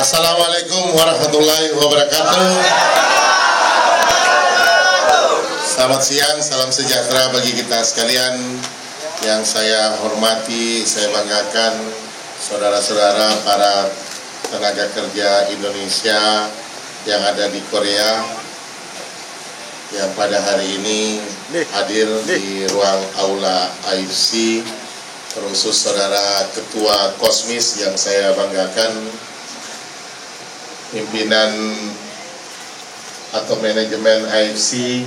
Assalamualaikum warahmatullahi wabarakatuh. Selamat siang, salam sejahtera bagi kita sekalian. Yang saya hormati, saya banggakan saudara-saudara para tenaga kerja Indonesia yang ada di Korea, yang pada hari ini hadir di ruang aula AFC, terkhusus saudara Ketua Kosmis yang saya banggakan, pimpinan atau manajemen AFC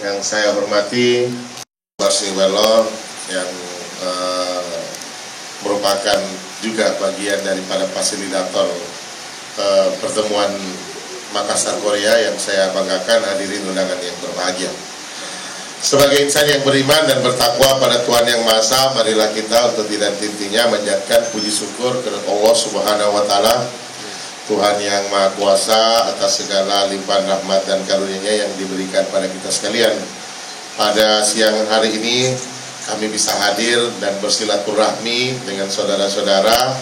yang saya hormati, Marsiwelo yang merupakan juga bagian daripada fasilitator pertemuan Makassar Korea yang saya banggakan, hadirin undangan yang berbahagia. Sebagai insan yang beriman dan bertakwa pada Tuhan Yang Maha Esa, marilah kita untuk tidak henti-hentinya menjadikan puji syukur kepada Allah Subhanahu wa Ta'ala, Tuhan yang Maha Kuasa atas segala limpahan rahmat dan karunia-Nya yang diberikan pada kita sekalian. Pada siang hari ini kami bisa hadir dan bersilaturahmi dengan saudara-saudara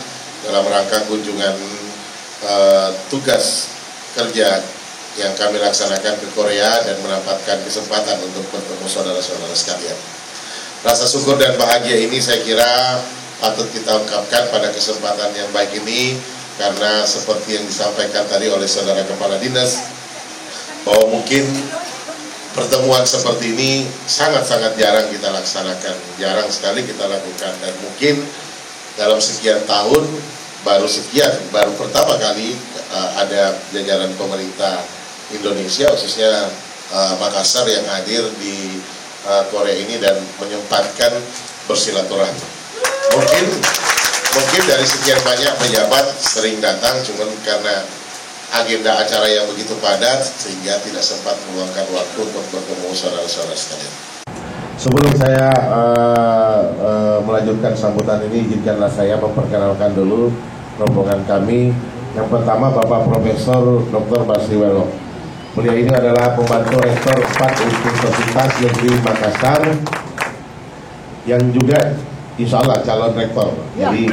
dalam rangka kunjungan tugas kerja yang kami laksanakan ke Korea dan mendapatkan kesempatan untuk bertemu saudara-saudara sekalian. Rasa syukur dan bahagia ini saya kira patut kita ungkapkan pada kesempatan yang baik ini, karena seperti yang disampaikan tadi oleh saudara Kepala Dinas, bahwa mungkin pertemuan seperti ini sangat-sangat jarang kita laksanakan, jarang sekali kita lakukan, dan mungkin dalam sekian tahun baru pertama kali ada jajaran pemerintah Indonesia, khususnya Makassar, yang hadir di Korea ini dan menyempatkan bersilaturahmi. Mungkin dari sekian banyak pejabat sering datang, cuman karena agenda acara yang begitu padat sehingga tidak sempat meluangkan waktu untuk bertemu saudara-saudara sekalian. Sebelum saya melanjutkan sambutan ini, izinkanlah saya memperkenalkan dulu rombongan kami. Yang pertama, Bapak Profesor Dr. Marsiwelo. Beliau ini adalah pembantu rektor 4 Universitas Negeri Makassar, yang juga insya Allah calon rektor. Jadi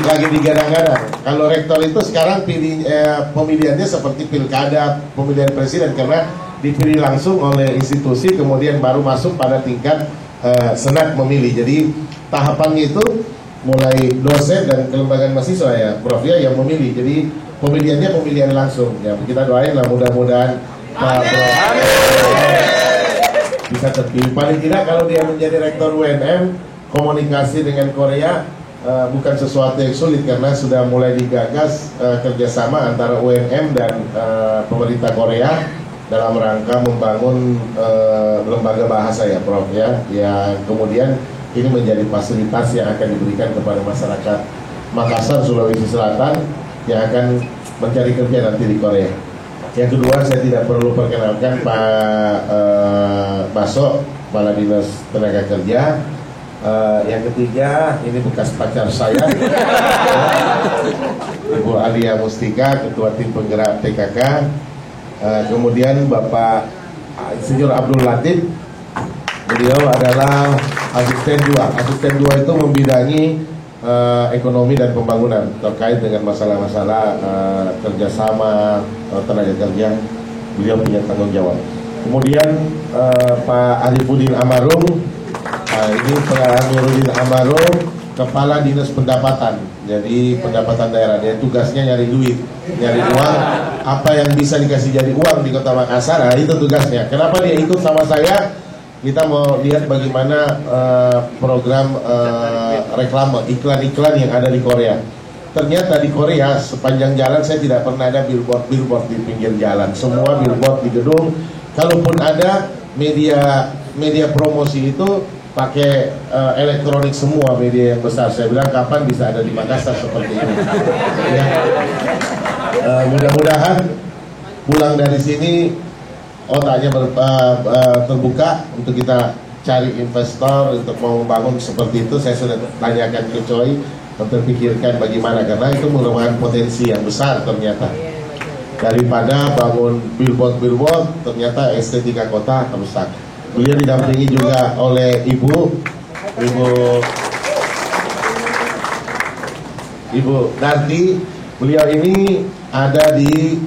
lagi digadang-gadang. Kalau rektor itu sekarang pemilihannya seperti pilkada pemilihan presiden, karena dipilih langsung oleh institusi, kemudian baru masuk pada tingkat senat memilih. Jadi tahapannya itu mulai dosen dan kelembagaan mahasiswa ya, Prof ya, yang memilih. Jadi pemilihannya pemilihan langsung. Ya, kita doain lah mudah-mudahan Pak Prof bisa terpilih. Paling tidak kalau dia menjadi rektor UNM, komunikasi dengan Korea bukan sesuatu yang sulit, karena sudah mulai digagas kerjasama antara UNM dan pemerintah Korea dalam rangka membangun lembaga bahasa ya Prof ya, yang kemudian ini menjadi fasilitas yang akan diberikan kepada masyarakat Makassar, Sulawesi Selatan yang akan mencari kerja nanti di Korea. Yang kedua, saya tidak perlu perkenalkan Pak Baso, Kepala Dinas Tenaga Kerja. Yang ketiga, ini bekas pacar saya, Ibu Alia Mustika, Ketua Tim Penggerak TKK. Kemudian Bapak Insinyur Abdul Latif, beliau adalah asisten 2. Asisten 2 itu membidangi ekonomi dan pembangunan terkait dengan masalah-masalah kerjasama tenaga kerja. Beliau punya tanggung jawab. Kemudian Pak Arifudin Amarum, ini Pak Amiruddin Amarum, Kepala Dinas Pendapatan. Jadi pendapatan daerah, dia tugasnya nyari duit, nyari uang. Apa yang bisa dikasih jadi uang di Kota Makassar, itu tugasnya. Kenapa dia ikut sama saya? Kita mau lihat bagaimana program reklame, iklan-iklan yang ada di Korea. Ternyata di Korea sepanjang jalan saya tidak pernah ada billboard di pinggir jalan. Semua billboard di gedung. Kalaupun ada media promosi itu pakai elektronik semua, media yang besar. Saya bilang kapan bisa ada di Makassar seperti ini. Ya. Mudah-mudahan pulang dari sini otaknya terbuka untuk kita cari investor untuk mau membangun seperti itu. Saya sudah tanyakan ke Choi untuk pikirkan bagaimana, karena itu merupakan potensi yang besar ternyata. Daripada bangun billboard ternyata estetika kota rusak. Beliau didampingi juga oleh Ibu Ibu Darti. Beliau ini ada di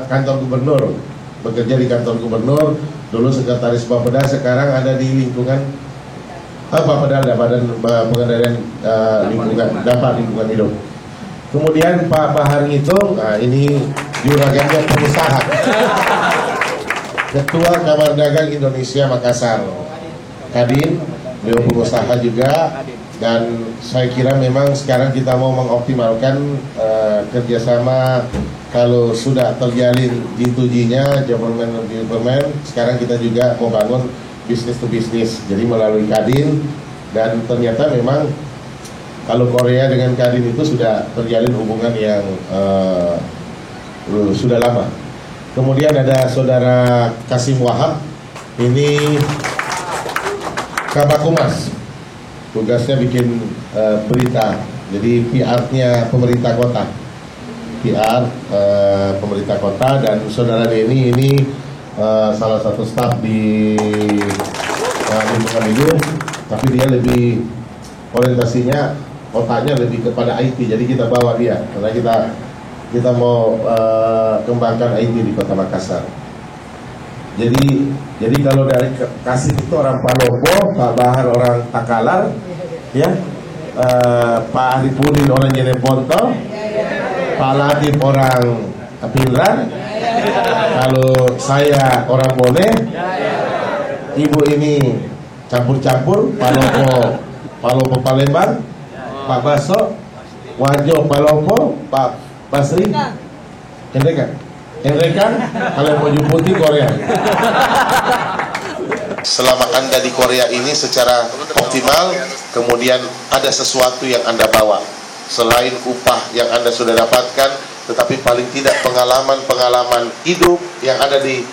kantor gubernur, bekerja di kantor gubernur, dulu sekretaris Bapeda, sekarang ada di lingkungan Bapeda, Badan Pengendalian Lingkungan Lingkungan Hidup. Kemudian Pak Bahar Ngitung, nah ini juragannya pengusaha, Ketua Kamar Dagang Indonesia Makassar, Kadin, beliau pengusaha juga. Dan saya kira memang sekarang kita mau mengoptimalkan kerjasama. Kalau sudah terjalin G2G-nya, government to government, sekarang kita juga mau bangun bisnis to bisnis, jadi melalui Kadin. Dan ternyata memang kalau Korea dengan Kadin itu sudah terjalin hubungan yang sudah lama. Kemudian ada saudara Kasim Wahab, ini Kabakumas, tugasnya bikin berita, jadi PR-nya pemerintah kota, PR pemerintah kota. Dan saudara Denny ini salah satu staf di lingkungan hidup, tapi dia lebih orientasinya, otaknya lebih kepada IT, jadi kita bawa dia karena kita mau kembangkan IT di Kota Makassar. Jadi kalau dari Kasih itu orang Palopo, Pak Bahar orang Takalar, ya, Pak Arifudin orang Jeneponto, Pak Latif orang Pinran, kalau saya orang Bone, Ibu ini campur-campur, Palopo Palembang, Pak Baso, Wajo Palopo, Pak Basri, Enrekan, kalau mau Putih Korea. Selama Anda di Korea ini secara optimal, kemudian ada sesuatu yang Anda bawa selain upah yang Anda sudah dapatkan, tetapi paling tidak pengalaman-pengalaman hidup yang ada di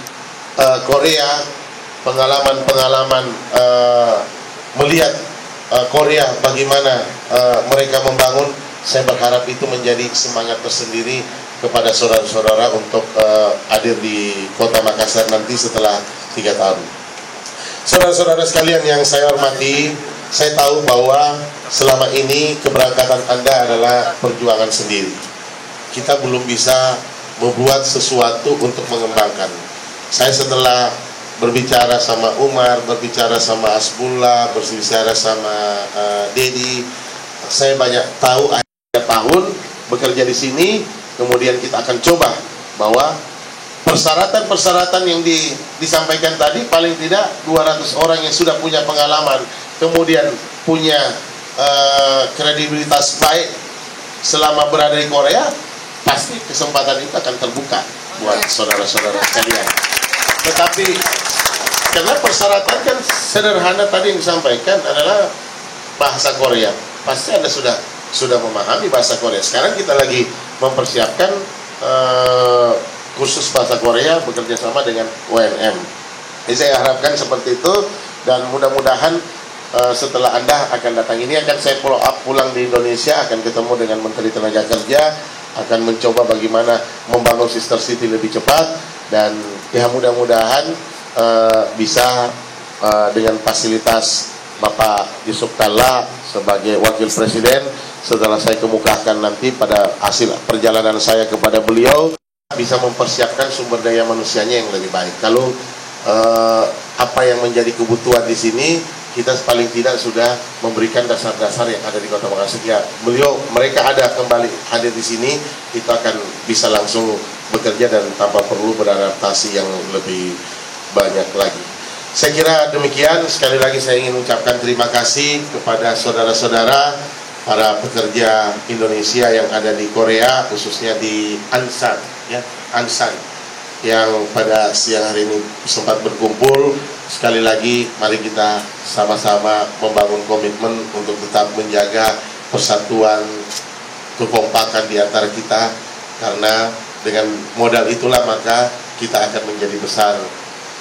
Korea, pengalaman-pengalaman melihat Korea bagaimana mereka membangun. Saya berharap itu menjadi semangat tersendiri kepada saudara-saudara untuk hadir di Kota Makassar nanti setelah 3 tahun. Saudara-saudara sekalian yang saya hormati, saya tahu bahwa selama ini keberangkatan Anda adalah perjuangan sendiri. Kita belum bisa membuat sesuatu untuk mengembangkan. Saya setelah berbicara sama Umar, berbicara sama Asbullah, berbicara sama Dedi, saya banyak tahu akhir tahun bekerja di sini. Kemudian kita akan coba bahwa persyaratan-persyaratan yang disampaikan tadi, paling tidak 200 orang yang sudah punya pengalaman, kemudian punya kredibilitas baik selama berada di Korea, pasti kesempatan itu akan terbuka buat saudara-saudara sekalian. Tetapi karena persyaratan kan sederhana tadi yang disampaikan adalah bahasa Korea, pasti Anda sudah memahami bahasa Korea. Sekarang kita lagi mempersiapkan kursus bahasa Korea bekerja sama dengan UNM. Jadi saya harapkan seperti itu, dan mudah-mudahan setelah Anda akan datang ini akan saya follow up pulang di Indonesia, akan ketemu dengan Menteri Tenaga Kerja, akan mencoba bagaimana membangun sister city lebih cepat, dan ya mudah-mudahan bisa dengan fasilitas Bapak Yusuf Kalla sebagai Wakil Presiden, setelah saya kemukakan nanti pada hasil perjalanan saya kepada beliau, bisa mempersiapkan sumber daya manusianya yang lebih baik. Kalau apa yang menjadi kebutuhan di sini, kita paling tidak sudah memberikan dasar-dasar yang ada di Kota Makassar. Ya, mereka ada kembali hadir di sini, kita akan bisa langsung bekerja dan tanpa perlu beradaptasi yang lebih banyak lagi. Saya kira demikian. Sekali lagi saya ingin mengucapkan terima kasih kepada saudara-saudara para pekerja Indonesia yang ada di Korea, khususnya di Ansan, ya, Ansan, yang pada siang hari ini sempat berkumpul. Sekali lagi, mari kita sama-sama membangun komitmen untuk tetap menjaga persatuan, kekompakan di antara kita, karena dengan modal itulah maka kita akan menjadi besar.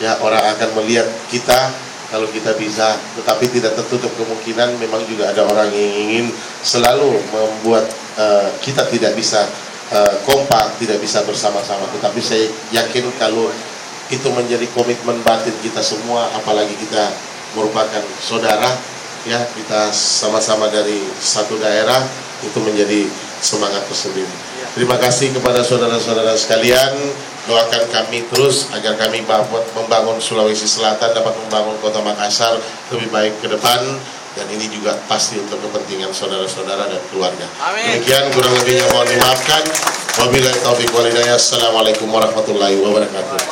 Ya, orang akan melihat kita kalau kita bisa, tetapi tidak tertutup kemungkinan memang juga ada orang yang ingin selalu membuat kita tidak bisa kompak, tidak bisa bersama-sama. Tetapi saya yakin kalau itu menjadi komitmen batin kita semua, apalagi kita merupakan saudara, ya, kita sama-sama dari satu daerah, itu menjadi semangat tersendiri. Terima kasih kepada saudara-saudara sekalian. Doakan kami terus agar kami dapat membangun Sulawesi Selatan, dapat membangun Kota Makassar lebih baik ke depan. Dan ini juga pasti untuk kepentingan saudara-saudara dan keluarga. Amin. Demikian, kurang lebihnya mohon dimaafkan. Wabillahi taufiq wal hidayah. Assalamualaikum warahmatullahi wabarakatuh.